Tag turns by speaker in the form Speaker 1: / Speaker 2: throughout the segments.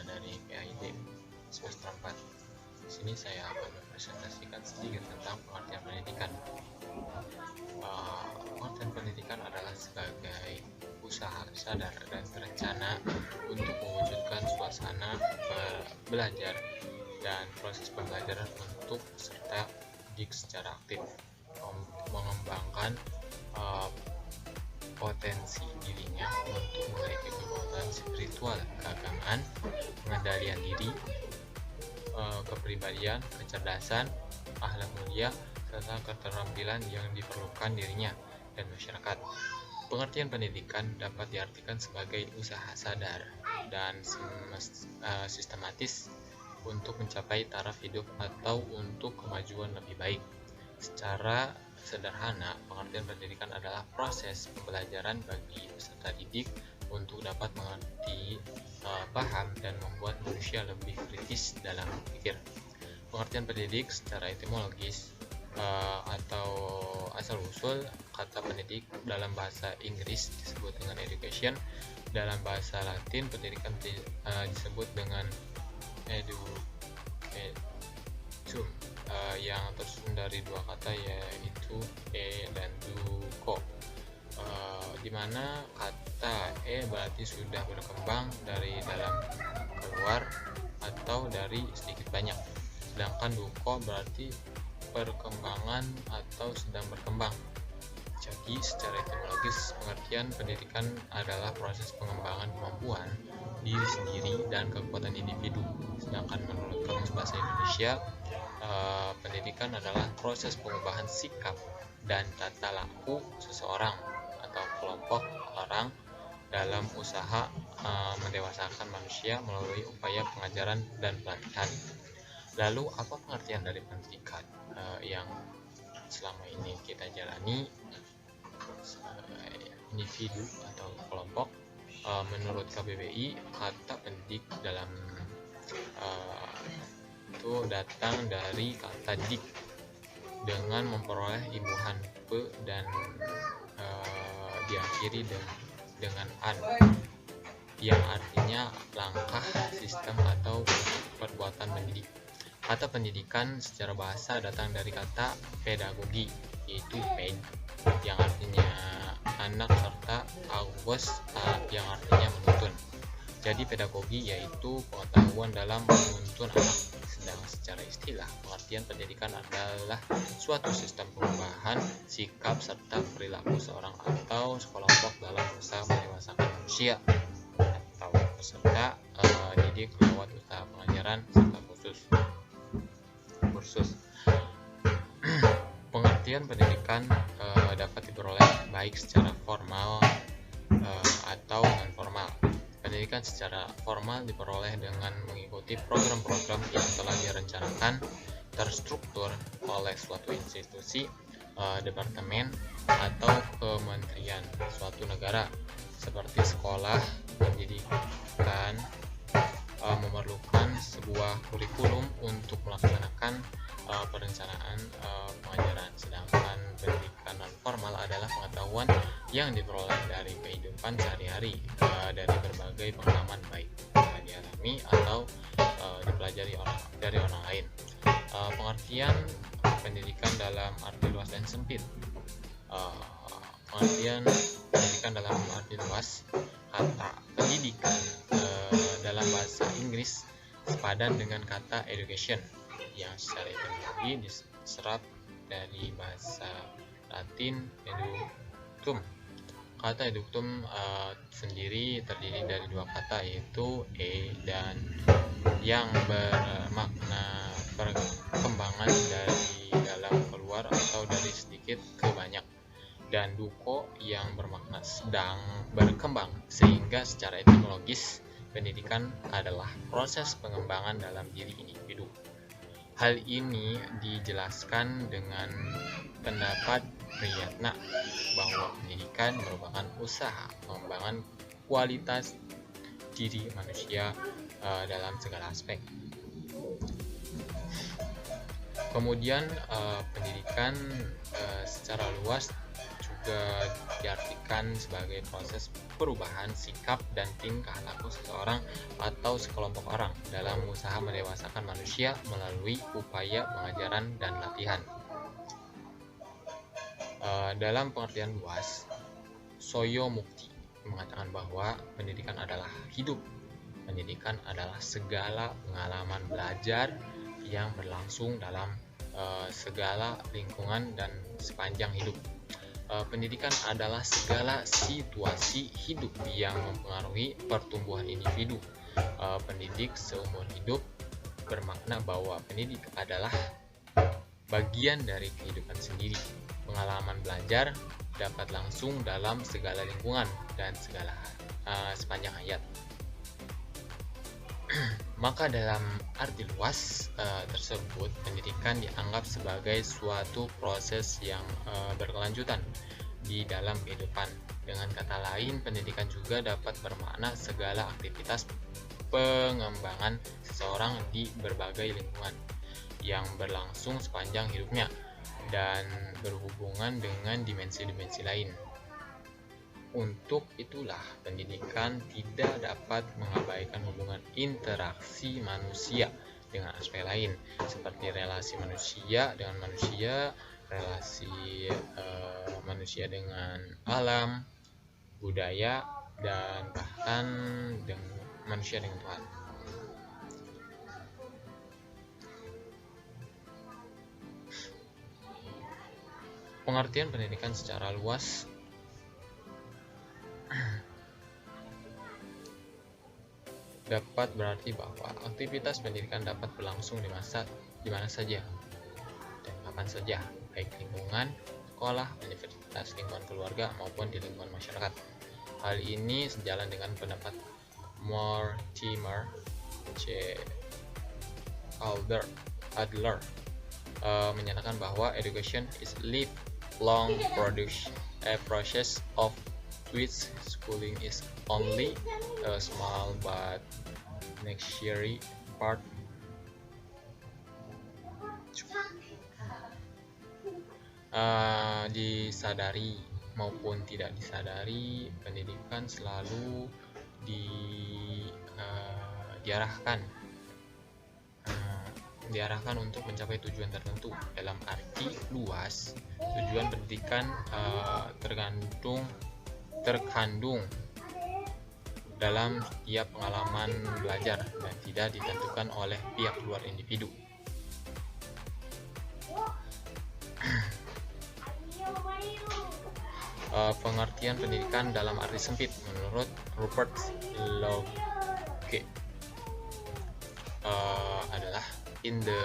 Speaker 1: dari PAID semester 4. Di sini saya akan mempresentasikan sedikit tentang pengertian pendidikan. Pengertian pendidikan adalah sebagai usaha sadar dan terencana untuk mewujudkan suasana belajar dan proses pembelajaran untuk peserta didik secara aktif, mengembangkan potensi dirinya untuk memiliki kekuatan spiritual, keagamaan, pengendalian diri, kepribadian, kecerdasan, akhlak mulia, serta keterampilan yang diperlukan dirinya dan masyarakat. Pengertian pendidikan dapat diartikan sebagai usaha sadar dan sistematis untuk mencapai taraf hidup atau untuk kemajuan lebih baik. Secara sederhana, pengertian pendidikan adalah proses pembelajaran bagi peserta didik untuk dapat mengerti, paham, dan membuat manusia lebih kritis dalam berpikir. Pengertian pendidik secara etimologis atau asal-usul kata pendidik dalam bahasa Inggris disebut dengan education, dalam bahasa Latin pendidikan disebut dengan educum, yang tersusun dari dua kata yaitu dan duco, di mana kata berarti sudah berkembang dari dalam keluar atau dari sedikit banyak, sedangkan duco berarti perkembangan atau sedang berkembang. Jadi secara etimologis, pengertian pendidikan adalah proses pengembangan kemampuan diri sendiri dan kekuatan individu. Sedangkan menurut Kamus Bahasa Indonesia, pendidikan adalah proses pengubahan sikap dan tata laku seseorang atau kelompok orang dalam usaha mendewasakan manusia melalui upaya pengajaran dan pelatihan. Lalu apa pengertian dari pendidikan yang selama ini kita jalani individu atau kelompok? Menurut KBBI, kata pendidik dalam itu datang dari kata dik dengan memperoleh imbuhan pe dan diakhiri dengan an, yang artinya langkah, sistem, atau perbuatan mendidik. Kata pendidikan secara bahasa datang dari kata pedagogi, yaitu ped yang artinya anak, serta agos yang artinya menuntun. Jadi pedagogi yaitu pengetahuan dalam menuntun anak. Sedang secara istilah, pengertian pendidikan adalah suatu sistem perubahan sikap serta perilaku seorang atau sekelompok dalam usaha mendewasakan manusia atau peserta didik lewat usaha pengajaran serta kursus. Pengertian pendidikan dapat diperoleh baik secara formal atau non formal. Pendidikan secara formal diperoleh dengan mengikuti program-program yang telah direncanakan terstruktur oleh suatu institusi, departemen, atau kementerian suatu negara, seperti sekolah. Pendidikan memerlukan sebuah kurikulum untuk melaksanakan perencanaan pengajaran, sedangkan pendidikan non formal adalah pengetahuan yang diperoleh dari kehidupan sehari-hari, dari berbagai pengalaman baik dialami atau dipelajari dari orang lain. Pengertian pendidikan dalam arti luas dan sempit. Pengertian pendidikan dalam arti luas, kata pendidikan dalam bahasa Inggris sepadan dengan kata education yang secara etimologi diserap dari bahasa Latin eductum. Kata eductum sendiri terdiri dari dua kata, yaitu dan yang bermakna perkembangan dari dalam keluar atau dari sedikit ke banyak, dan duco yang bermakna sedang berkembang. Sehingga secara etimologis, pendidikan adalah proses pengembangan dalam diri individu. Hal ini dijelaskan dengan pendapat Priyatna bahwa pendidikan merupakan usaha pengembangan kualitas diri manusia dalam segala aspek. Kemudian pendidikan secara luas juga diartikan sebagai proses perubahan sikap dan tingkah laku seseorang atau sekelompok orang dalam usaha mendewasakan manusia melalui upaya pengajaran dan latihan. Dalam pengertian luas, Soyo Mukti mengatakan bahwa pendidikan adalah hidup. Pendidikan adalah segala pengalaman belajar yang berlangsung dalam segala lingkungan dan sepanjang hidup. Pendidikan adalah segala situasi hidup yang mempengaruhi pertumbuhan individu. Pendidik seumur hidup bermakna bahwa pendidik adalah bagian dari kehidupan sendiri. Pengalaman belajar dapat langsung dalam segala lingkungan dan sepanjang hayat. Maka dalam arti luas tersebut, pendidikan dianggap sebagai suatu proses yang berkelanjutan di dalam kehidupan. Dengan kata lain, pendidikan juga dapat bermakna segala aktivitas pengembangan seseorang di berbagai lingkungan yang berlangsung sepanjang hidupnya dan berhubungan dengan dimensi-dimensi lain. Untuk itulah pendidikan tidak dapat mengabaikan hubungan interaksi manusia dengan aspek lain, seperti relasi manusia dengan manusia, relasi manusia dengan alam, budaya, dan bahkan dengan manusia dengan Tuhan. Pengertian pendidikan secara luas dapat berarti bahwa aktivitas pendidikan dapat berlangsung di mana saja dan kapan saja, baik lingkungan sekolah, universitas, lingkungan keluarga maupun di lingkungan masyarakat. Hal ini sejalan dengan pendapat Mortimer C. Adler menyatakan bahwa education is lifelong process of which schooling is only a small but necessary part. Disadari maupun tidak disadari, pendidikan selalu diarahkan untuk mencapai tujuan tertentu. Dalam arti luas, tujuan pendidikan terkandung dalam setiap pengalaman belajar dan tidak ditentukan oleh pihak luar individu. Pengertian pendidikan dalam arti sempit menurut Rupert Loge adalah in the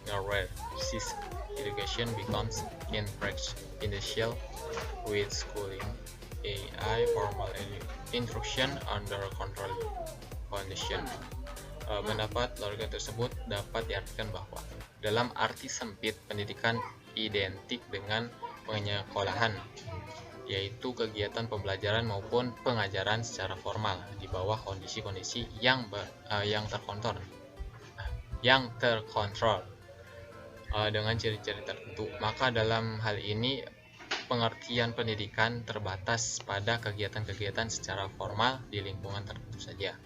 Speaker 1: narrow sense, education becomes initial with schooling, formal instruction under control condition. Pendapat Loge tersebut dapat diartikan bahwa dalam arti sempit pendidikan identik dengan penyekolahan, yaitu kegiatan pembelajaran maupun pengajaran secara formal di bawah kondisi-kondisi yang terkontrol dengan ciri-ciri tertentu. Maka dalam hal ini pengertian pendidikan terbatas pada kegiatan-kegiatan secara formal di lingkungan tertentu saja.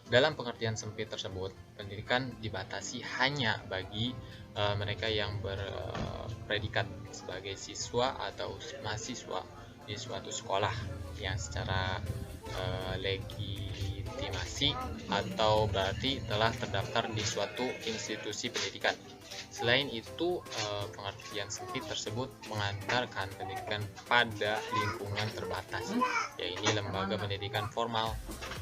Speaker 1: Dalam pengertian sempit tersebut, pendidikan dibatasi hanya bagi mereka yang berpredikat sebagai siswa atau mahasiswa di suatu sekolah yang secara legitimasi atau berarti telah terdaftar di suatu institusi pendidikan. Selain itu, pengertian sempit tersebut mengantarkan pendidikan pada lingkungan terbatas, yaitu lembaga pendidikan formal,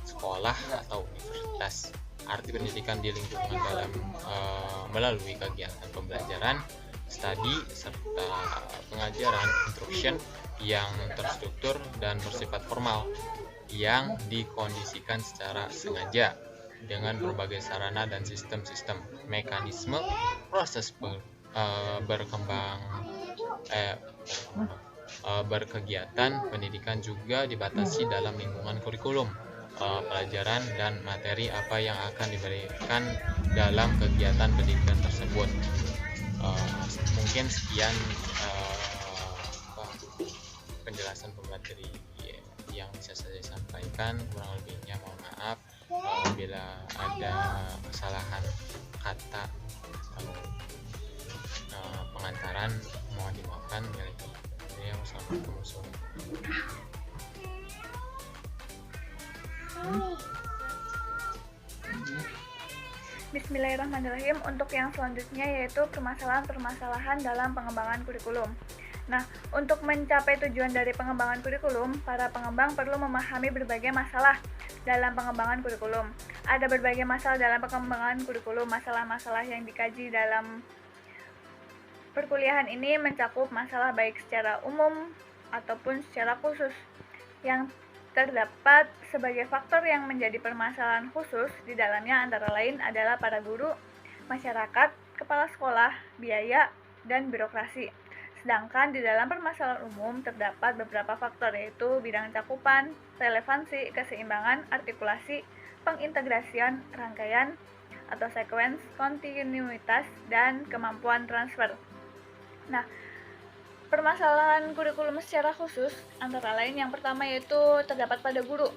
Speaker 1: sekolah atau universitas. Arti pendidikan di lingkungan dalam melalui kegiatan pembelajaran, studi, serta pengajaran instruction yang terstruktur dan bersifat formal yang dikondisikan secara sengaja dengan berbagai sarana dan sistem-sistem mekanisme proses berkegiatan pendidikan juga dibatasi dalam lingkungan kurikulum, pelajaran dan materi apa yang akan diberikan dalam kegiatan pendidikan tersebut. Mungkin sekian penjelasan pemateri yang bisa saya sampaikan. Kurang lebihnya mohon maaf. Bila ada kesalahan kata atau pengantaran, mohon dimaafkan. Wassalamualaikum warahmatullahi wabarakatuh.
Speaker 2: Bismillahirrahmanirrahim. Untuk yang selanjutnya yaitu permasalahan-permasalahan dalam pengembangan kurikulum. Nah, untuk mencapai tujuan dari pengembangan kurikulum, para pengembang perlu memahami berbagai masalah dalam pengembangan kurikulum. Ada berbagai masalah dalam pengembangan kurikulum. Masalah-masalah yang dikaji dalam perkuliahan ini mencakup masalah baik secara umum ataupun secara khusus. Yang terdapat sebagai faktor yang menjadi permasalahan khusus di dalamnya antara lain adalah para guru, masyarakat, kepala sekolah, biaya, dan birokrasi. Sedangkan di dalam permasalahan umum terdapat beberapa faktor, yaitu bidang cakupan, relevansi, keseimbangan, artikulasi, pengintegrasian, rangkaian atau sequence, kontinuitas, dan kemampuan transfer. Nah, permasalahan kurikulum secara khusus antara lain yang pertama yaitu terdapat pada guru.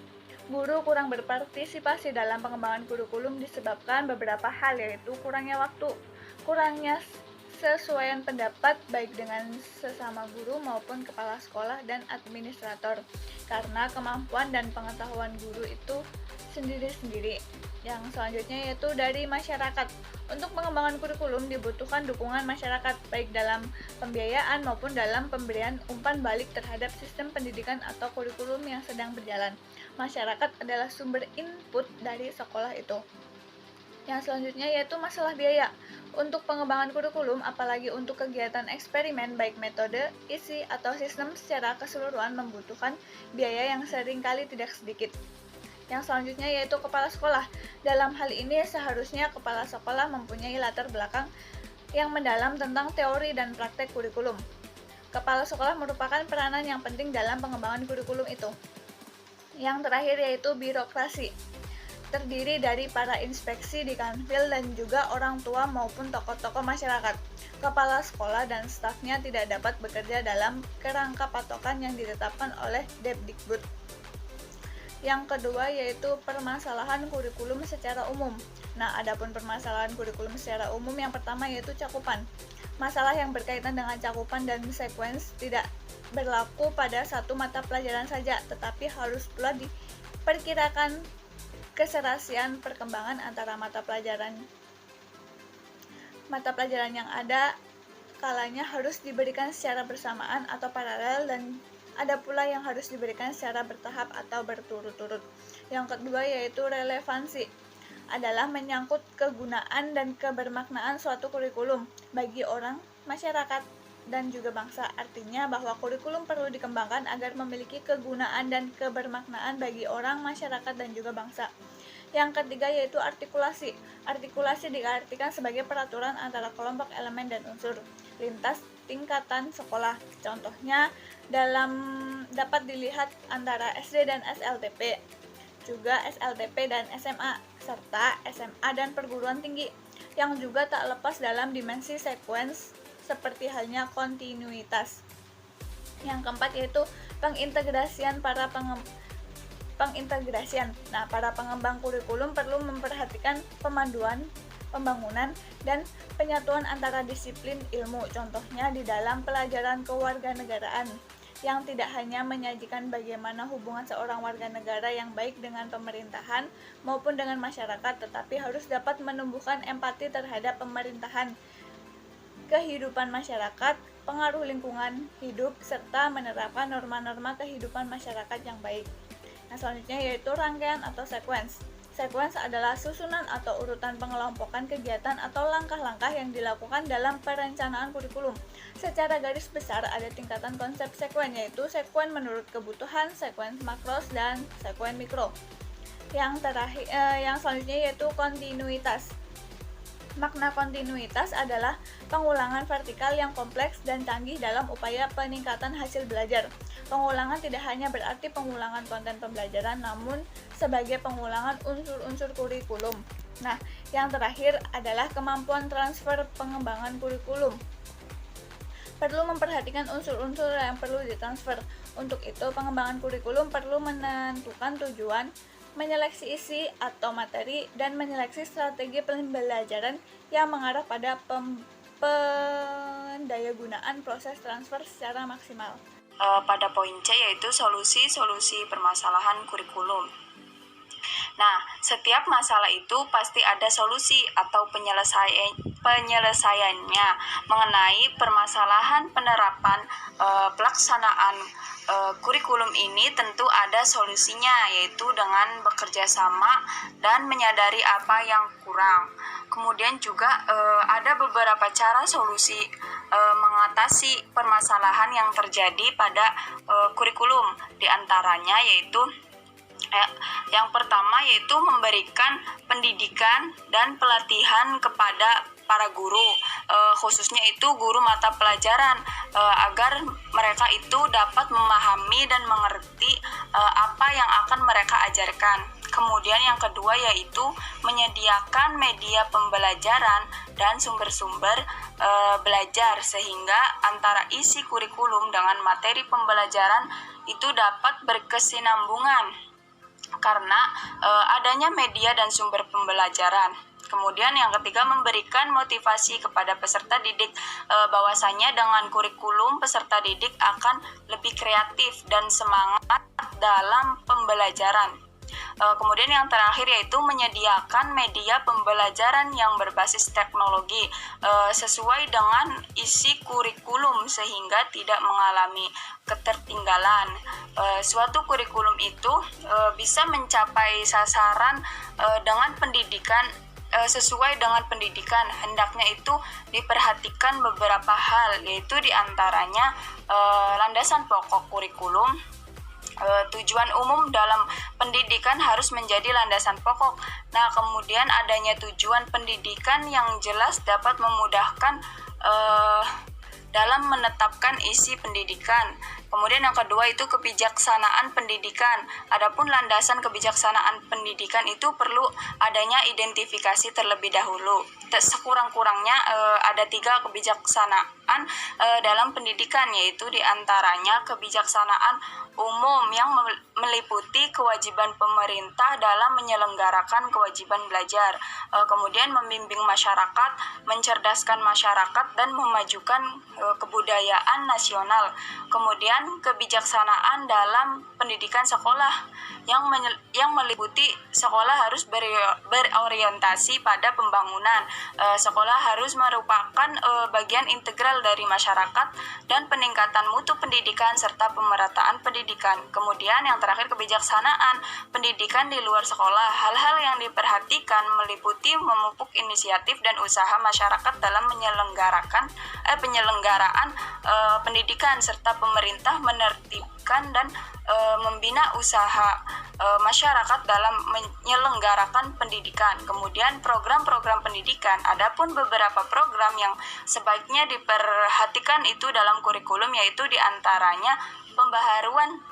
Speaker 2: Guru kurang berpartisipasi dalam pengembangan kurikulum disebabkan beberapa hal, yaitu kurangnya waktu, kurangnya sesuaian pendapat baik dengan sesama guru maupun kepala sekolah dan administrator, karena kemampuan dan pengetahuan guru itu sendiri-sendiri. Yang selanjutnya yaitu dari masyarakat. Untuk pengembangan kurikulum dibutuhkan dukungan masyarakat baik dalam pembiayaan maupun dalam pemberian umpan balik terhadap sistem pendidikan atau kurikulum yang sedang berjalan. Masyarakat adalah sumber input dari sekolah itu. Yang selanjutnya yaitu masalah biaya. Untuk pengembangan kurikulum, apalagi untuk kegiatan eksperimen, baik metode, isi, atau sistem secara keseluruhan membutuhkan biaya yang seringkali tidak sedikit. Yang selanjutnya yaitu kepala sekolah. Dalam hal ini seharusnya kepala sekolah mempunyai latar belakang yang mendalam tentang teori dan praktek kurikulum. Kepala sekolah merupakan peranan yang penting dalam pengembangan kurikulum itu. Yang terakhir yaitu birokrasi. Terdiri dari para inspeksi di Kanwil dan juga orang tua maupun tokoh-tokoh masyarakat. Kepala sekolah dan stafnya tidak dapat bekerja dalam kerangka patokan yang ditetapkan oleh Depdikbud. Yang kedua yaitu permasalahan kurikulum secara umum. Nah, adapun permasalahan kurikulum secara umum yang pertama yaitu cakupan. Masalah yang berkaitan dengan cakupan dan sequence tidak berlaku pada satu mata pelajaran saja, tetapi harus pula diperkirakan keserasian perkembangan antara mata pelajaran yang ada kalanya harus diberikan secara bersamaan atau paralel, dan ada pula yang harus diberikan secara bertahap atau berturut-turut. Yang kedua yaitu relevansi, adalah menyangkut kegunaan dan kebermaknaan suatu kurikulum bagi orang, masyarakat, dan juga bangsa. Artinya bahwa kurikulum perlu dikembangkan agar memiliki kegunaan dan kebermaknaan bagi orang, masyarakat, dan juga bangsa. Yang ketiga yaitu artikulasi. Artikulasi diartikan sebagai peraturan antara kelompok elemen dan unsur lintas tingkatan sekolah. Contohnya dapat dilihat antara SD dan SLTP, juga SLTP dan SMA, serta SMA dan perguruan tinggi, yang juga tak lepas dalam dimensi sequence seperti halnya kontinuitas. Yang keempat yaitu pengintegrasian. Nah, para pengembang kurikulum perlu memperhatikan pemanduan, pembangunan, dan penyatuan antara disiplin ilmu. Contohnya di dalam pelajaran kewarganegaraan, yang tidak hanya menyajikan bagaimana hubungan seorang warga negara yang baik dengan pemerintahan maupun dengan masyarakat, tetapi harus dapat menumbuhkan empati terhadap pemerintahan, kehidupan masyarakat, pengaruh lingkungan hidup, serta menerapkan norma-norma kehidupan masyarakat yang baik. Nah, selanjutnya yaitu rangkaian atau sequence. Sequence adalah susunan atau urutan pengelompokan kegiatan atau langkah-langkah yang dilakukan dalam perencanaan kurikulum. Secara garis besar ada tingkatan konsep sequence, yaitu sequence menurut kebutuhan, sequence makros, dan sequence mikro. Yang selanjutnya yaitu kontinuitas. Makna kontinuitas adalah pengulangan vertikal yang kompleks dan canggih dalam upaya peningkatan hasil belajar. Pengulangan tidak hanya berarti pengulangan konten pembelajaran, namun sebagai pengulangan unsur-unsur kurikulum. Nah, yang terakhir adalah kemampuan transfer pengembangan kurikulum. Perlu memperhatikan unsur-unsur yang perlu ditransfer. Untuk itu, pengembangan kurikulum perlu menentukan tujuan, menyeleksi isi atau materi, dan menyeleksi strategi pembelajaran yang mengarah pada pendayagunaan proses transfer secara maksimal.
Speaker 3: Pada poin C yaitu solusi permasalahan kurikulum. Nah, setiap masalah itu pasti ada solusi atau penyelesaiannya. Mengenai permasalahan penerapan pelaksanaan kurikulum ini tentu ada solusinya, yaitu dengan bekerja sama dan menyadari apa yang kurang. Kemudian juga ada beberapa cara solusi mengatasi permasalahan yang terjadi pada kurikulum. Di antaranya yaitu yang pertama yaitu memberikan pendidikan dan pelatihan kepada para guru, khususnya itu guru mata pelajaran, agar mereka itu dapat memahami dan mengerti apa yang akan mereka ajarkan. Kemudian yang kedua yaitu menyediakan media pembelajaran dan sumber-sumber belajar, sehingga antara isi kurikulum dengan materi pembelajaran itu dapat berkesinambungan karena adanya media dan sumber pembelajaran. Kemudian yang ketiga, memberikan motivasi kepada peserta didik, bahwasanya dengan kurikulum peserta didik akan lebih kreatif dan semangat dalam pembelajaran. Kemudian yang terakhir yaitu menyediakan media pembelajaran yang berbasis teknologi sesuai dengan isi kurikulum sehingga tidak mengalami ketertinggalan. Suatu kurikulum itu bisa mencapai sasaran dengan pendidikan sesuai dengan pendidikan. Hendaknya itu diperhatikan beberapa hal, yaitu diantaranya landasan pokok kurikulum. Tujuan umum dalam pendidikan harus menjadi landasan pokok. Nah, kemudian adanya tujuan pendidikan yang jelas dapat memudahkan dalam menetapkan isi pendidikan. Kemudian yang kedua itu kebijaksanaan pendidikan. Adapun landasan kebijaksanaan pendidikan itu perlu adanya identifikasi terlebih dahulu. Sekurang-kurangnya ada 3 kebijaksanaan dalam pendidikan, yaitu diantaranya kebijaksanaan umum yang meliputi kewajiban pemerintah dalam menyelenggarakan kewajiban belajar, kemudian membimbing masyarakat, mencerdaskan masyarakat, dan memajukan kebudayaan nasional. Kemudian kebijaksanaan dalam pendidikan sekolah yang meliputi sekolah harus berorientasi pada pembangunan. Sekolah harus merupakan bagian integral dari masyarakat dan peningkatan mutu pendidikan serta pemerataan pendidikan. Kemudian yang terakhir kebijaksanaan pendidikan di luar sekolah. Hal-hal yang diperhatikan meliputi memupuk inisiatif dan usaha masyarakat dalam penyelenggaraan pendidikan serta pemerintah menertibkan dan membina usaha masyarakat dalam menyelenggarakan pendidikan. Kemudian program-program pendidikan, adapun beberapa program yang sebaiknya diperhatikan itu dalam kurikulum, yaitu diantaranya pembaharuan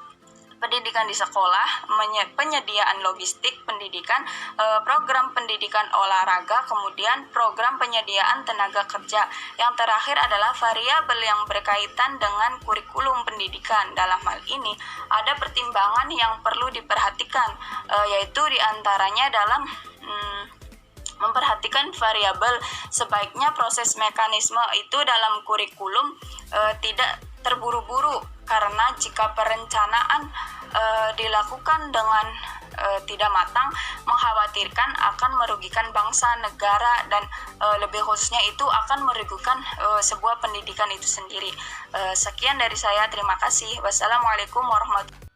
Speaker 3: pendidikan di sekolah, penyediaan logistik pendidikan, program pendidikan olahraga, kemudian program penyediaan tenaga kerja. Yang terakhir adalah variabel yang berkaitan dengan kurikulum pendidikan. Dalam hal ini ada pertimbangan yang perlu diperhatikan, yaitu diantaranya dalam memperhatikan variabel sebaiknya proses mekanisme itu dalam kurikulum tidak terburu-buru, karena jika perencanaan dilakukan dengan tidak matang, mengkhawatirkan akan merugikan bangsa, negara, dan lebih khususnya itu akan merugikan sebuah pendidikan itu sendiri. Sekian dari saya, terima kasih. Wassalamualaikum warahmatullahi wabarakatuh.